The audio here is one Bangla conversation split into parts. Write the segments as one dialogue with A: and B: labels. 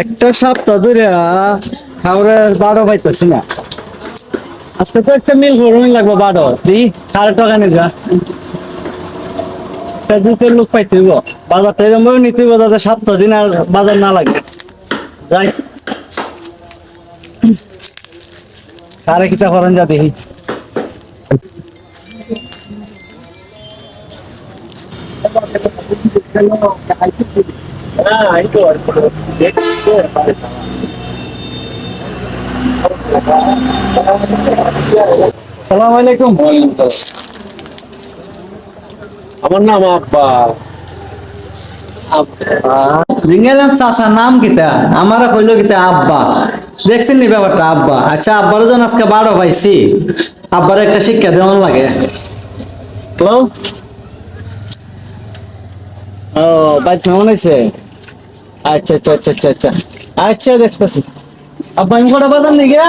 A: একটা সপ্তাহ ধরে খাওয়ারে বারো পাইতেছি না। আজকে তো একটা মিল করুন লাগবো বারো দি 4.5 টাকা নিয়ে যা একটা জুতের লোক পাইতে হইব। বাজারটা এরকম ভাবে নিতে হইব যাতে সপ্তাহ দিন আর বাজার না লাগে। যাই কারে কিতা করেন যা দেখি। সালাম আলাইকুম।
B: আমার নাম আব্বা।
A: জিঙ্গেলাম চাচা নাম কিতা আমারা কইলো কিতা আব্বা। দেখছেন নি ব্যাপারটা আব্বা। আচ্ছা আব্বার জন আজকে বারো পাইছি, আব্বার একটা শিক্ষা দেওয়ান লাগে। হ্যালো, ও বাইক কেমন হয়েছে? আচ্ছা আচ্ছা আচ্ছা আচ্ছা আচ্ছা আচ্ছা দেখতেছি। আব্বা আমি কটা বাজার নি গিয়া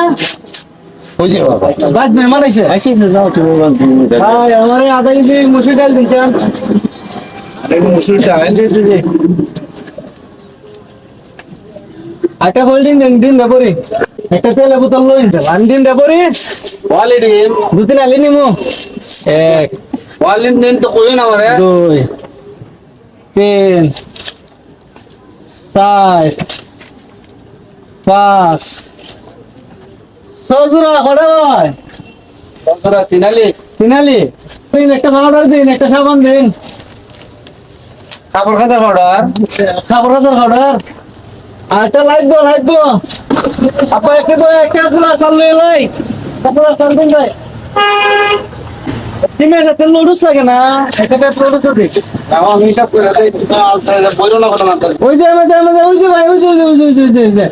A: বাইক মেহমান আইছে।
B: যাও তুমি
A: ভাই আমার আধা কেজি মুসুর ডাল দিচ্ছেন।
B: মুসুর ডাল
A: জি জি জি একটা হোল্ডিং দিন দিন দেবরি একটা তেলে বোতল লইন আমি দিন দেবরি
B: কোয়ালিটি
A: দু তিন আলি নিমু। এক
B: কোয়ালিটি নেন তো কই না মানে
A: দুই তিন চার পাঁচ ছজোড়া কটা হয়?
B: বন্ধুরা তিনালি
A: তিনালি তিন একটা পাউডার দিন একটা সাবান দিন
B: কাপড় খাতা পাউডার
A: খাবার হাজার পাউডার আর একটা লাগবো লাগবো। আপা একটা পুরা চাল লই লাই পুরা চাল দিন ভাই। টিমের সাথে লুডুস লাগে না একটা লুডুস দিই।
B: তাও আমি সব করে দেই বইরো না ঘটনা
A: ওই যে আমাদের ওই যে ভাই ওই যে ওই যে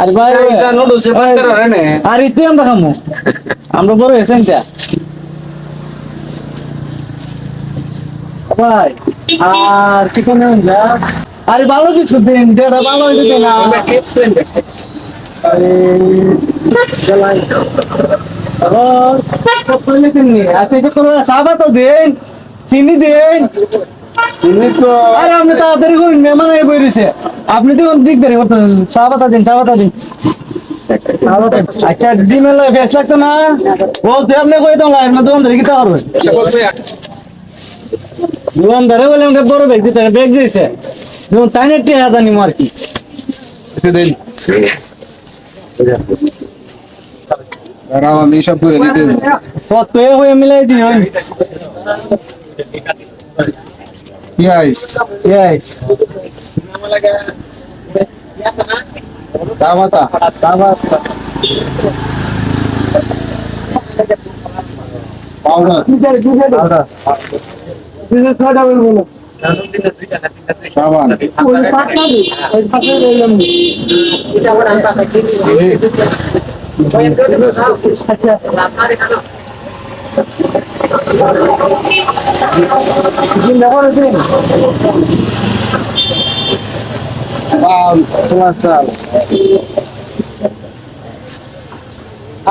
A: আরে ভাই
B: এটা নুডলসের বাচ্চারা রে নে
A: আর ইতে আমরা খামু আমরা বড় হয়েছেন তা ভাই আর চিকেন না। আরে ভালো কিছু দিন যেটা ভালো হইতে না।
B: টিপস দেন
A: আরে চলাই সব কইলে তিনি আচ্ছা এটা কোনো সাবা তো দেন চিনি দেন।
B: চিনি তো
A: আরে আপনি তাড়াতাড়ি করুন মেহমান আই বইরিছে আপনি তো দিক ধরে করতেন। চা পাতা দিন চা পাতা দিন। আচ্ছা ডিমের লয় ফেস লাগতো না বলতে আপনি কই দাও লাইন না দোকান ধরে কিতা করবে দোকান ধরে বলে আমাকে বড় ব্যাগ দিতে ব্যাগ যাইছে যেমন টাইনের টি হাতা নিমো আর কি।
B: দেন রাও আমি সব করে দিতে
A: কত হয়ে মিলাই দিন
B: ইয়াইস
A: ইয়েস
B: সামাতা পাউডার সাবান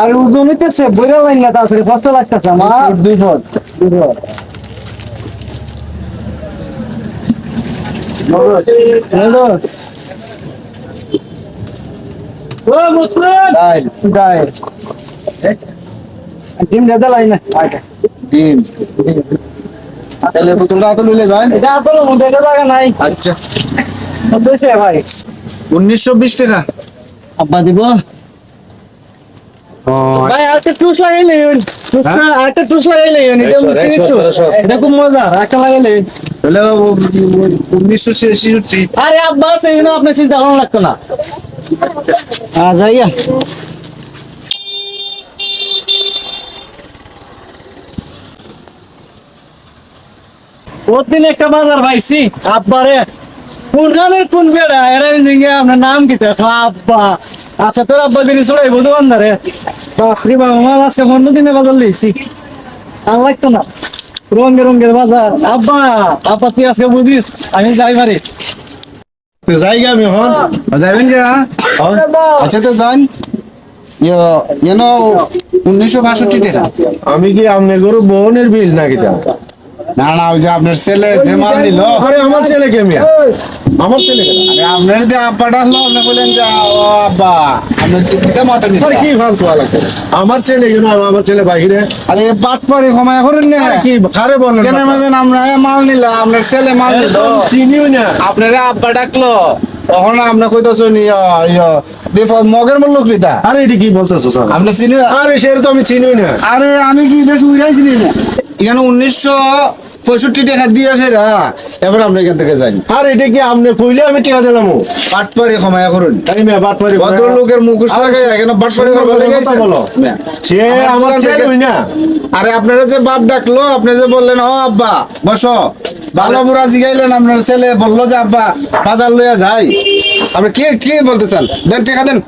A: আর জমিতেছে বইরা লাইন না তাড়াতাড়ি কষ্ট লাগতেছে আমার দুই পদ ডিম রেদা লাইন
B: ডিম তেলের বোতলটা তো নিলে ভাই
A: এটা আপনার মধ্যে জায়গা নাই।
B: আচ্ছা
A: দিয়েছে ভাই
B: 1920 টাকা
A: আব্বা দিব ভাই আরেকটা টুস লাগাইলে আরেকটা টুস লাগাইলে এটা খুব মজা একটা লাগাইলে
B: হলো 1966
A: আরে আব্বা সেই জন্য আপনি চিন্তা করা লাগতো না। যাইয়া প্রতিদিন একটা বাজার পাইছি আব্বারে কোন গানের কোন বেড়া এরা আপনার নাম কি আব্বা। আচ্ছা তোর আব্বা দিনে চড়াইব দোকানদারে বাপরে বাবা আমার আজকে অন্যদিনে বাজার লইছি আর লাগতো না রঙের রঙের বাজার। আব্বা আব্বা তুই আজকে বুঝিস আমি যাই পারি
B: জায়গা আমি হন যাবেন যা আচ্ছা তো যান ইয়ে 1962 টাকা
C: আমি কি আমনে গরু বোনের বিল নাকি তা
B: না না ওই যে আপনার ছেলে যে মাল দিল
C: আরে আমার ছেলে কে মিয়া আমার ছেলে কে
B: আরে আপনার যে আব্বাটা হলো আপনি বললেন যে ও আব্বা আপনি দিতে মাথা নিতে
C: আরে কি ফালতু আলাদা আমার ছেলে কেন আমার ছেলে বাহিরে
B: আরে বাটপাড়ি ক্ষমা করেন না
C: আরে কি খারে বলেন
B: কেন মাঝে আমরা মাল নিলাম আপনার ছেলে মাল দিল
C: চিনিও না
B: আপনারা আব্বা ডাকলো তখন আপনি কইতাছেন মগের মূল্য কিতা
C: আরে এটি কি বলতেছো স্যার
B: আপনি চিনি
C: আরে সেটা তো আমি চিনিও না
B: আরে আমি কি দেশ উড়াইছি না এখানে 1965 টাকা দিয়ে আসে এবার আপনি এখান থেকে যাই
C: আর এটা কি আপনি কইলে আমি টিকা দিলাম
B: বাটপাড়ি ক্ষমা করুন
C: তাই মেয়ে বাট পারি
B: ভদ্রলোকের মুখোশ লাগাই এখানে বাটপাড়ি ক্ষমা লাগাইছে
C: বলো সে আমার ছেলে হই না
B: আরে আপনারা যে বাপ ডাকলো আপনি যে বললেন ও আব্বা বসো ভালো বুড়া জিগাইলেন আপনার ছেলে বললো যে আব্বা বাজার লইয়া যাই আপনি কি কি বলতে চান দেন টাকা দেন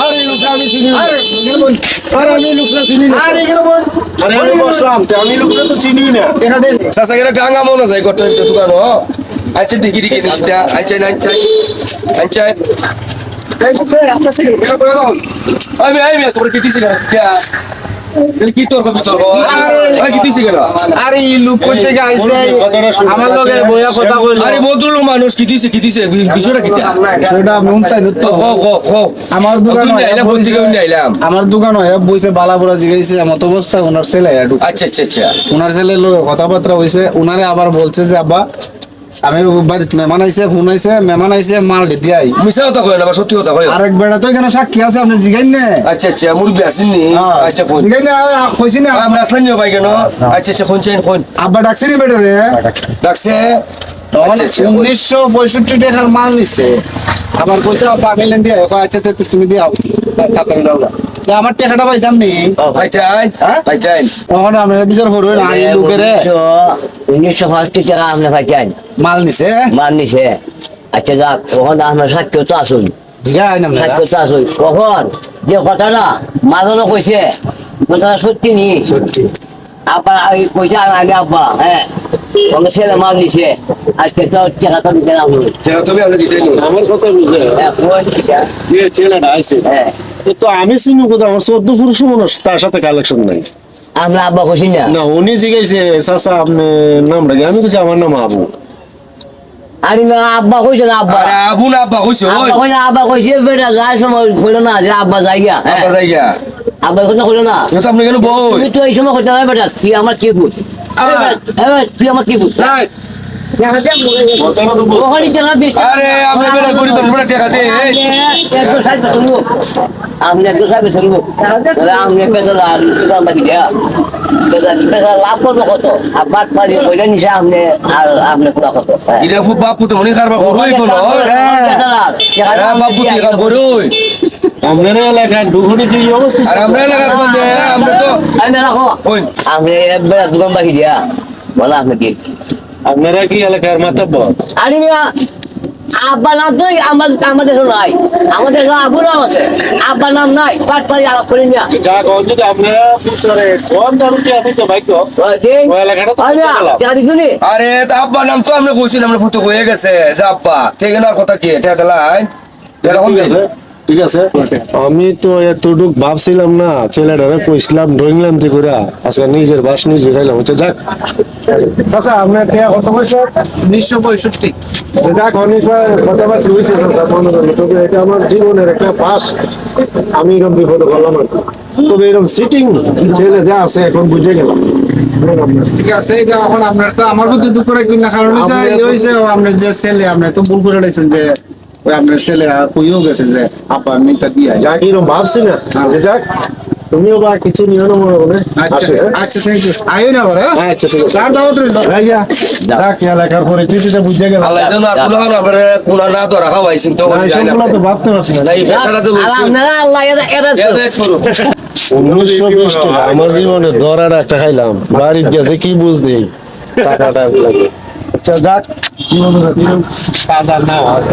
C: আরে লোকটা আমি চিনি না।
B: আরে এখানে বল।
C: আরে আমি লোকটা চিনি না
B: আরে এখানে বল।
C: আরে আমি বসলাম তো আমি লোকটা তো চিনি না
B: টাকা দেন
D: Sasa kira tanga mo na sa ikot ng tutukan mo. Acha diki diki diki ta. Acha na acha. Acha.
B: টাকা করে দাও
D: Ay mi to kiti sigara. Kya? Del kitor ko bitor ko. Ay kiti sigara.
B: আরে এই লোক কই থেকে আইছে আমার লগে বইয়া কথা কইলো
D: Ari bodul মানুষ kiti se bisora kita.
B: সেটা আমি উনতাই তো
D: Ko.
B: আমার দোকান
D: Dukano ila phone থেকে উনি আইলাম।
B: আমার দোকান হয় বইছে বালাপুরা জিগাইছে এমত অবস্থা ওনার ছেলে একটু
D: আচ্ছা আচ্ছা আচ্ছা।
B: ওনার ছেলে লোক কথাবার্তা হইছে ওনারে আবার বলছে যে আব্বা আমি বাড়িতে মেহমান আইছে ফোন আইছে মেহমান আইছে মাল দিয়ে আই
D: মিছা কথা কয় না বা সত্যি কথা কয়।
B: আরেক বেড়া তো এখানে সাক্ষী আছে আপনি জিগাইন না
D: আচ্ছা আচ্ছা মুরবি আসেননি। আচ্ছা কোন।
B: জিগাইন না কইছি না
D: আমরা আসলেন নি ভাই কেন? আচ্ছা আচ্ছা কোন চাই কোন।
B: আব্বা ডাকছে নি বেটা রে
D: ডাকছে।
B: তখন
D: আচ্ছা, আচ্ছা।
B: 1965 টাকার মাল নিছে আবার কইছে আব্বা আমি লেন দিয়ে আচ্ছা তুমি দিও তাড়াতাড়ি দাও না আমার টাকাটা পাইতাম নি
D: ভাই চাই।
B: হ্যাঁ?
D: ভাই চাই।
B: তখন আমি বিচার করবেন আই লোকের
E: 1950 টাকা আপনি পাইছেন
B: মাল নিছে
E: মান নিছে আচ্ছা যাক কখন আপনার সাক্ষী তো আসুন
B: জিগাই না
E: সাক্ষী তো আসুন কখন যে কথাটা মাঝানো কইছে কথাটা সত্যি নি সত্যি আব্বা আগে কইছে আগে আব্বা হ্যাঁ আমার ছেলে মাল নিছে আজকে তো টাকাটা দিতে না
D: যেটা তুমি আমরা দিতে নি।
C: আমার কথা বুঝে যে ছেলেটা আইছে
E: হ্যাঁ
C: তো আমি চিনি কোথাও আমার 14 পুরুষ মানুষ তার সাথে কালেকশন নাই
E: আমরা আব্বা কইছি না
C: না উনি জিজ্ঞাসে চাচা আপনি নামটা কি আমি কইছি আমার নাম আবু
E: আরে না আব্বা কইছে না আব্বা
D: আরে আবু না আব্বা কইছো ওই।
E: আব্বা কইছে বেটা যাই সময় কইলো না যে আব্বা যাইয়া
D: আব্বা যাইগা।
E: আব্বা কথা কইলো না
D: এটা আপনি কেন বই?
E: তুমি তো এই সময় কইতে বেটা তুই আমার কি বুঝ তুই আমার কি বুঝ ওখানে টাকা বেচে
D: আরে আপনি বেলা গরিব মানুষ টাকা দে।
E: একশো ষাট বছর লোক আপনি 160 বছর লোক আপনি পেশা বাকি দেয়া পেশা লাভ করবো কত আর বাট পাড়ি ওইটা নিচে আপনি আর আপনি পুরা কত
D: এটা খুব বাপু তো মনে কারবা করবই কোন। হ্যাঁ বাপু তুই কাম করুই।
C: আপনার এলাকায় দুঘুরি কি অবস্থা
D: আর আমরা লাগা কোন দে আমরা তো
E: রাখো
D: কোন।
E: আপনি একবার দোকান বাকি দেয়া বলা আপনি কি
C: আপনারা কি এলাকার মাতাব্বর
E: আরে মিয়া আব্বা নাম তো আমাদের নাই আমাদের আবু নাম আছে আব্বা নাম নাই বাট পাড়ি আলাপ করে নিয়া
C: যা কোন যদি আপনারা পুছরে কোন দারুটি আপনি তো ভাই তো ওই এলাকাটা তো
D: আরে তা আব্বা নাম তো আমরা কইছিলাম আমরা ফটো হয়ে গেছে যে আব্বা ঠিক না কথা কি এটা দিলাই। যেটা কোন
C: ঠিক আছে ঠিক আছে আমি তো এতটুক ভাবছিলাম না ছেলেটারে কইছিলাম ড্রয়িং তে করে আজকে নিজের বাস নিজে খাইলাম হচ্ছে যাক চাচা আপনার কে কত বয়স
B: 1965
C: যাক অনেক কথাবার্তা হয়েছে চাচা মনে করেন তবে এটা আমার জীবনের একটা পাস আমি এরকম বিপদে বললাম না তবে এরকম সিটিং ছেলে যা আছে এখন বুঝে গেলাম
B: ঠিক আছে এটা এখন আপনার তো আমার প্রতি দুঃখ রাখবেন না কারণ হইছে এই হইছে আপনার যে ছেলে আপনি তো ভুল করে লাইছেন যে ওই আপনার ছেলে কইও গেছে যে আপা আমি তা দিয়া
C: যাক এরকম ভাবছি না যে যাক তুমিও বা কিছু নিও না মনে মনে
B: আচ্ছা আচ্ছা থ্যাংক ইউ আইও না বড়
C: হ্যাঁ আচ্ছা ঠিক আছে
B: চার দাও তো
C: ভাইয়া যাক এলাকার পরিস্থিতিটা বুঝে গেলাম
D: আল্লাহ যেন আর কোন আমরা কোন না তো রাখা হইছেন তো
C: না, এসবগুলো তো ভাবতে পারছি না
D: নাই পেশাটা তো লইছি।
E: আপনারা আল্লাহ এটা
D: এটা করো।
C: 1920 টাকা আমার জীবনে দরার একটা খাইলাম বাড়ি গেছে কি বুঝলি টাকাটা লাগে আচ্ছা যাক জীবনে কাজ আর না হয়